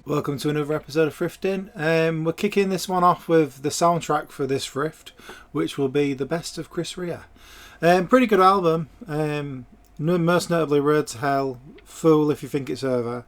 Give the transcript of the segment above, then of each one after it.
Welcome to another episode of Thrifting. We're kicking this one off with the soundtrack for this thrift, which will be The Best of Chris Rea. Pretty good album. Most notably Road to Hell, Fool If You Think It's Over,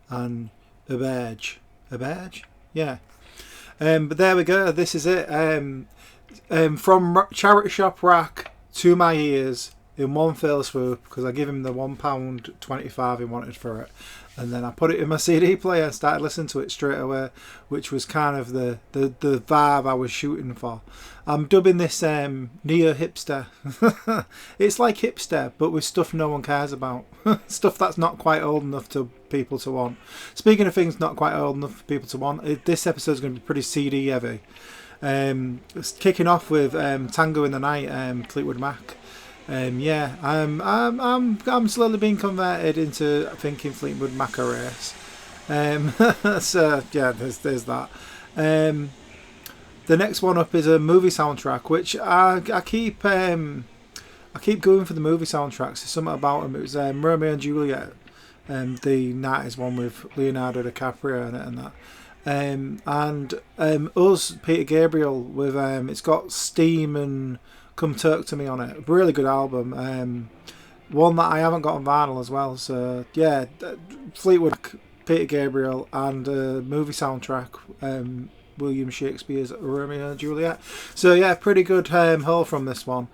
and A Badge. A Badge? Yeah. But there we go, this is it. From Charity Shop Rack to my ears in one fell swoop, because I give him the £1.25 he wanted for it. And then I put it in my CD player and started listening to it straight away, which was kind of the vibe I was shooting for. I'm dubbing this neo-hipster. It's like hipster, but with stuff no one cares about. Stuff that's not quite old enough to people to want. Speaking of things not quite old enough for people to want, this episode is going to be pretty CD heavy. It's kicking off with Tango in the Night, Fleetwood Mac. I'm slowly being converted into thinking Fleetwood Mac a race. So yeah, there's that. The next one up is a movie soundtrack, which I keep going for the movie soundtracks. There's something about them. It was Romeo and Juliet, the 90s one with Leonardo DiCaprio in it and that. And us, Peter Gabriel, with it's got Steam and Come Talk to Me on it. Really good album. One that I haven't got on vinyl as well. So yeah, Fleetwood, Peter Gabriel, and movie soundtrack. William Shakespeare's Romeo and Juliet. So yeah, pretty good haul from this one.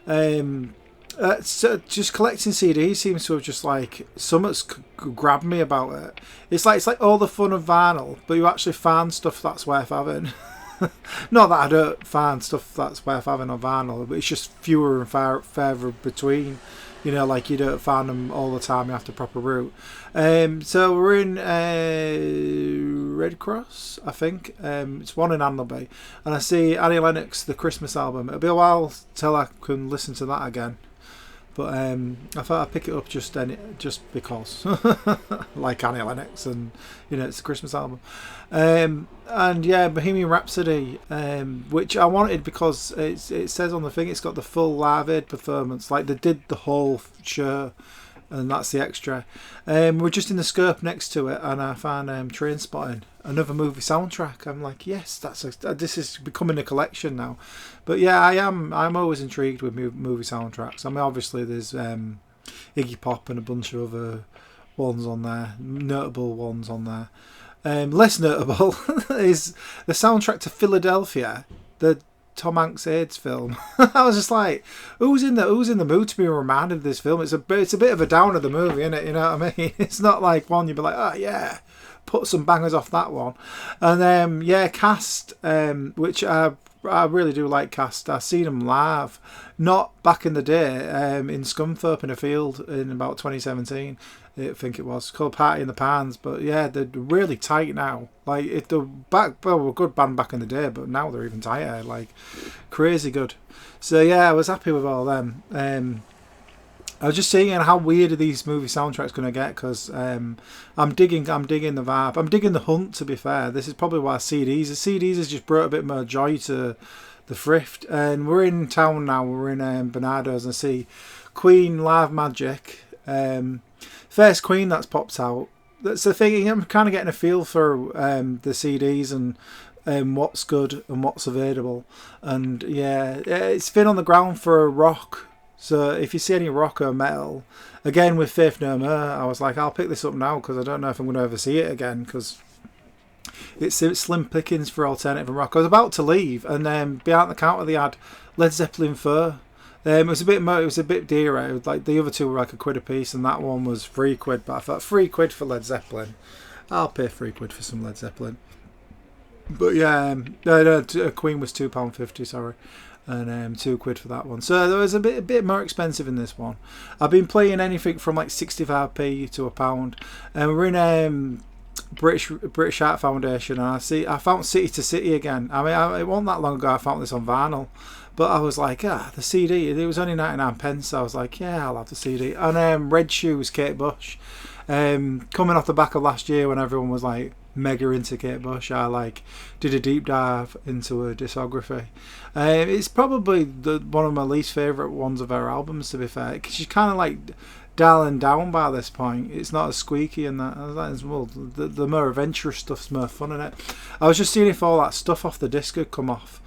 So just collecting CDs seems to have just like something's grabbed me about it. It's like all the fun of vinyl, but you actually find stuff that's worth having. Not that I don't find stuff that's worth having on vinyl, but it's just fewer and further between. You know, like you don't find them all the time. You have to proper route. So we're in Red Cross, I think. It's one in Anleby, and I see Annie Lennox, the Christmas album. It'll be a while till I can listen to that again. But I thought I'd pick it up just because, like Annie Lennox, and you know it's a Christmas album. And yeah, Bohemian Rhapsody, which I wanted because it says on the thing it's got the full Live Aid performance, like they did the whole show, and that's the extra. We're just in the scope next to it, and I found Trainspotting, another movie soundtrack. I'm like, yes, this is becoming a collection now. But yeah, I'm always intrigued with movie soundtracks. I mean, obviously there's Iggy Pop and a bunch of other ones on there, notable ones on there. Less notable is the soundtrack to Philadelphia, the Tom Hanks AIDS film. I was just like, who's in the mood to be reminded of this film? It's a bit of a downer, the movie, isn't it? You know what I mean? It's not like one you'd be like, oh yeah, put some bangers off that one. And yeah, Cast, which I really do like Cast. I've seen them live, not back in the day, in Scunthorpe in a field in about 2017. I think it was called Party in the Pans. But yeah, they're really tight now. Like if they were a good band back in the day, but now they're even tighter. Like crazy good. So yeah, I was happy with all them. I was just seeing how weird are these movie soundtracks going to get, because I'm digging the vibe. I'm digging the hunt, to be fair. This is probably why CDs has just brought a bit more joy to the thrift. And we're in town now. We're in Bernardo's, and I see Queen Live Magic. First Queen that's popped out. That's the thing. I'm kind of getting a feel for the CDs and what's good and what's available. And yeah, it's been on the ground for rock. So if you see any rock or metal, again with Faith No More, I was like, I'll pick this up now because I don't know if I'm going to ever see it again, because it's slim pickings for alternative and rock. I was about to leave, and then behind the counter they had Led Zeppelin 4. It was a bit dearer. Like the other two were like £1 a piece, and that one was £3. But I thought £3 for Led Zeppelin, I'll pay £3 for some Led Zeppelin. But yeah, Queen was £2.50. Sorry. And £2 for that one. So there was a bit more expensive in this one. I've been playing anything from like 65p to £1, and we're in British Art Foundation, and I found City to City again. I mean, it wasn't that long ago I found this on vinyl, but I was like, the CD. It was only 99p. So I was like, yeah, I'll have the CD. And Red Shoes, Kate Bush, coming off the back of last year when everyone was like mega into Kate Bush, I did a deep dive into her discography. It's probably one of my least favourite ones of her albums, to be fair, because she's kind of like dialing down by this point. It's not as squeaky and that. Well, the more adventurous stuff's more fun in it. I was just seeing if all that stuff off the disc had come off.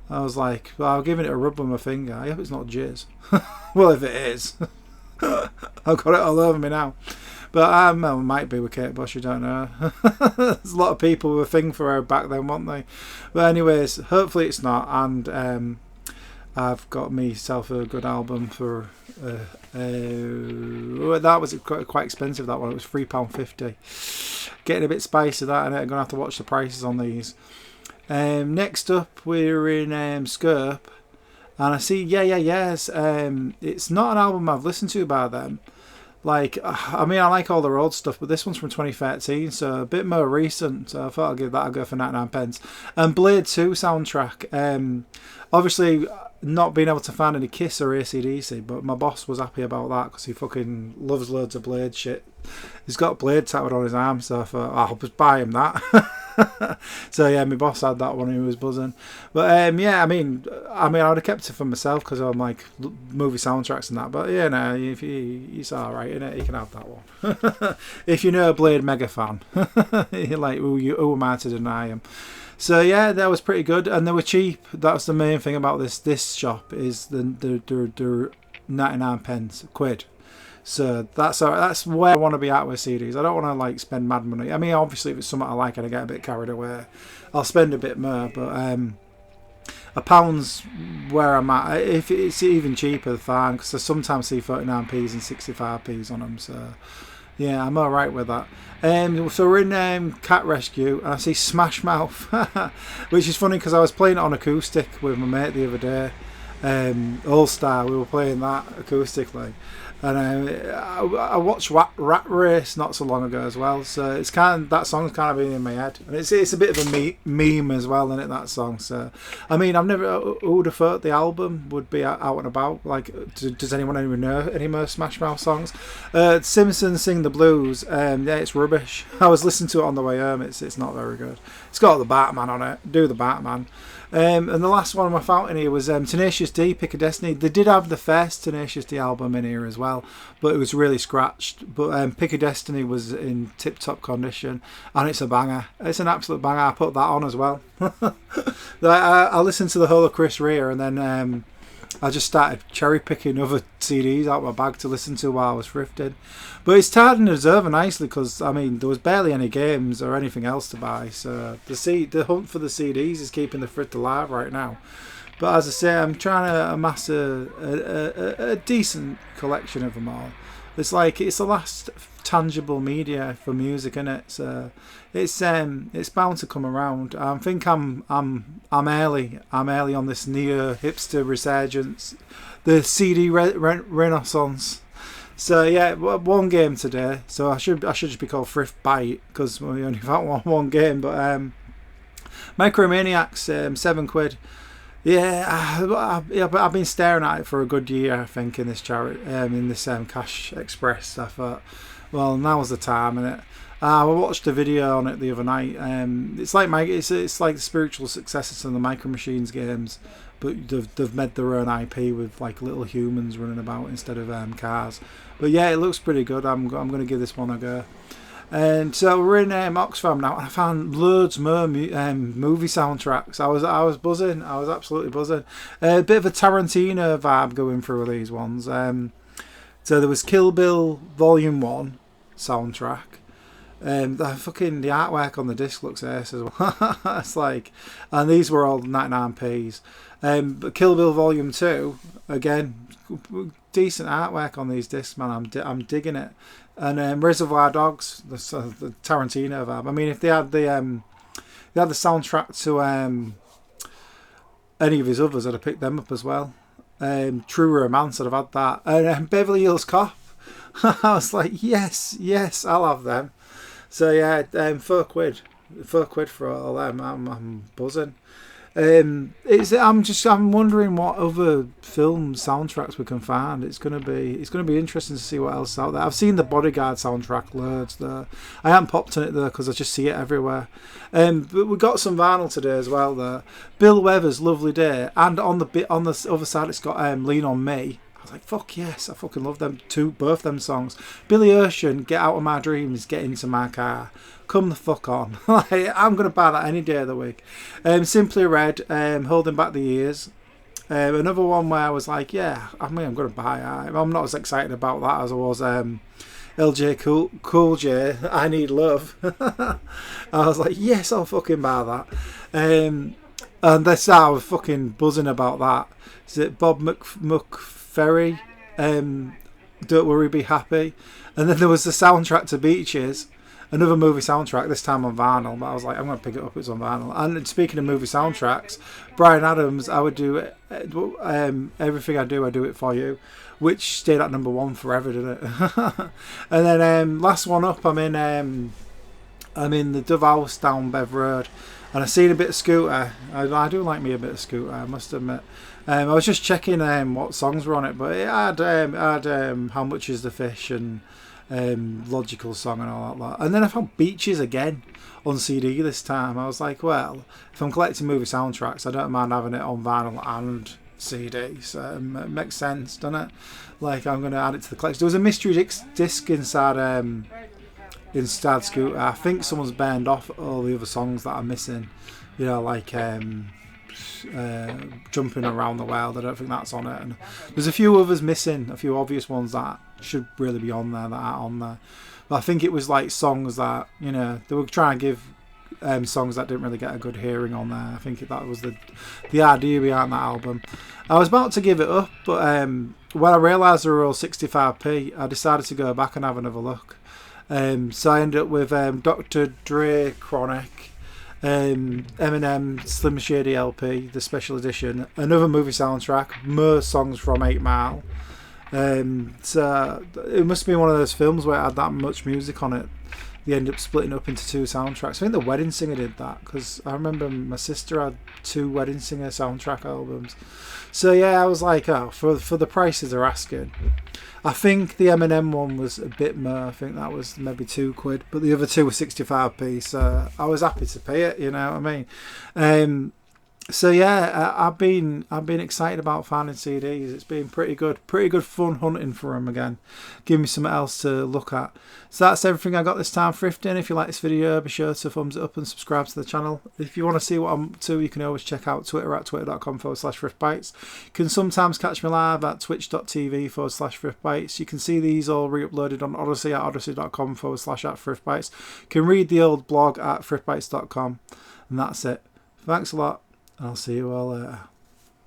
I was like, well, I'm giving it a rub with my finger. I hope it's not jizz. Well, if it is, I've got it all over me now. But well, it might be with Kate Bush, you don't know. There's a lot of people with a thing for her back then, weren't they? But anyways, hopefully it's not. And I've got myself a good album for... that was quite expensive, that one. It was £3.50. Getting a bit spicy, that, and I'm going to have to watch the prices on these. Next up, we're in Skirp, and I see yes. It's not an album I've listened to by them. Like, I mean, I like all their old stuff, but this one's from 2013, so a bit more recent. So I thought I'd give that a go for 99p. And Blade 2 soundtrack. Obviously, not being able to find any Kiss or AC/DC, but my boss was happy about that because he fucking loves loads of Blade shit. He's got Blade tattooed on his arm, so I thought, I'll just buy him that. So yeah, my boss had that one and he was buzzing. But yeah, I mean I would have kept it for myself because I'm like movie soundtracks and that. But yeah, no, if he's alright in it, you can have that one. If you know a Blade mega fan, you're like, who am I to deny him? So yeah, that was pretty good, and they were cheap. That's the main thing about this shop is the 99p. So that's all right. That's where I want to be at with CDs. I don't want to like spend mad money. I mean, obviously if it's something I like and I get a bit carried away, I'll spend a bit more. But £1 where I'm at. If it's even cheaper, fine. Because I sometimes see 39p's and 65p's on them. So yeah, I'm all right with that. So we're in Cat Rescue, and I see Smash Mouth, which is funny because I was playing it on acoustic with my mate the other day. All Star, we were playing that acoustically, and I watched Rat Race not so long ago as well. So it's that song's kind of been in my head, and it's a bit of a meme as well, isn't it, that song? So I mean, who would have thought the album would be out and about? Like, does anyone even know any more Smash Mouth songs? Simpsons Sing the Blues. Yeah, it's rubbish. I was listening to it on the way home. It's not very good. It's got the Batman on it. Do the Batman. And the last one I found in here was Tenacious D, Pick a Destiny. They did have the first Tenacious D album in here as well, but it was really scratched. But Pick a Destiny was in tip-top condition, and it's a banger. It's an absolute banger. I put that on as well. I listened to the whole of Chris Rea, and then I just started cherry-picking other CDs out of my bag to listen to while I was thrifting. But it's tied us over nicely because, I mean, there was barely any games or anything else to buy. So the hunt for the CDs is keeping the thrift alive right now. But as I say, I'm trying to amass a decent collection of them all. It's like, it's the last tangible media for music, isn't it? So it's bound to come around. I think I'm early on this neo hipster resurgence, the CD renaissance. So yeah, one game today. So I should just be called Thrift Byte because we only found one game. But Micromaniacs, £7. Yeah, I've been staring at it for a good year, I think, in this Cash Express. I thought, well, now's the time, innit? I watched a video on it the other night. It's like it's like the spiritual successor to the Micro Machines games, but they've made their own IP with like little humans running about instead of cars. But yeah, it looks pretty good. I'm going to give this one a go. And so we're in Oxfam now, and I found loads more movie soundtracks. I was buzzing. I was absolutely buzzing. A bit of a Tarantino vibe going through these ones. So there was Kill Bill Volume 1 soundtrack. The artwork on the disc looks ace as well. It's like, and these were all 99p's. But Kill Bill Volume 2, again, decent artwork on these discs, man. I'm digging it. And Reservoir Dogs, the Tarantino vibe. I mean, if they had the soundtrack to any of his others, I'd have picked them up as well. True Romance, I'd have had that. And Beverly Hills Cop, I was like, yes, I'll have them. So yeah, £4 for all them. I'm buzzing. I'm wondering what other film soundtracks we can find. It's gonna be interesting to see what else is out there. I've seen the Bodyguard soundtrack loads there. I haven't popped on it though because I just see it everywhere. But we got some vinyl today as well there. Bill Weathers' Lovely Day, and on the other side it's got Lean on Me. was like, fuck yes, I fucking love them both them songs. Billy Ocean, Get Out of My Dreams, Get Into My Car. Come the fuck on. Like, I'm going to buy that any day of the week. Simply Red, Holding Back the Years. Another one where I was like, yeah, I'm going to buy it. I'm not as excited about that as I was LJ Cool J, I Need Love. I was like, yes, I'll fucking buy that. And that's how I was fucking buzzing about that. Is it Bob McFerry? Don't Worry, Be Happy. And then there was the soundtrack to Beaches. Another movie soundtrack, this time on vinyl, but I was like, I'm going to pick it up, it's on vinyl. And speaking of movie soundtracks, Bryan Adams, I would do Everything I Do It For You, which stayed at number 1 forever, didn't it? And then last one up, I'm in the Dove House down Bev Road, and I seen a bit of Scooter. I do like me a bit of Scooter, I must admit. I was just checking what songs were on it, but it had How Much Is the Fish and Logical Song and all that. And then I found Beaches again on CD this time. I was like, well, if I'm collecting movie soundtracks, I don't mind having it on vinyl and CD. So it makes sense, doesn't it? Like, I'm going to add it to the collection. There was a mystery disc inside Scooter. I think someone's burned off all the other songs that are missing. You know, like Jumping Around the World. I don't think that's on it. And there's a few others missing, a few obvious ones that should really be on there that aren't on there. But I think it was like songs that, you know, they were trying to give songs that didn't really get a good hearing on there. I think that was the idea behind that album. I was about to give it up, but when I realised they were all 65p, I decided to go back and have another look. So I ended up with Dr. Dre Chronic, Eminem Slim Shady LP, the special edition, another movie soundtrack, more songs from 8 Mile. So it must be one of those films where it had that much music on it. They end up splitting up into 2 soundtracks. I think The Wedding Singer did that, because I remember my sister had 2 Wedding Singer soundtrack albums. So yeah, I was like, oh, for the prices they're asking. I think the Eminem one was a bit more. I think that was maybe £2, but the other 2 were 65p. So I was happy to pay it. You know what I mean? So yeah, I've been excited about finding CDs. It's been pretty good fun hunting for them again. Give me something else to look at. So that's everything I got this time thrifting. If you like this video, be sure to thumbs it up and subscribe to the channel. If you want to see what I'm up to, you can always check out Twitter at twitter.com/thriftbytes. You can sometimes catch me live at twitch.tv/thriftbytes. You can see these all re-uploaded on Odyssey at odyssey.com/@thriftbytes. You can read the old blog at thriftbytes.com. And that's it. Thanks a lot. I'll see you all later.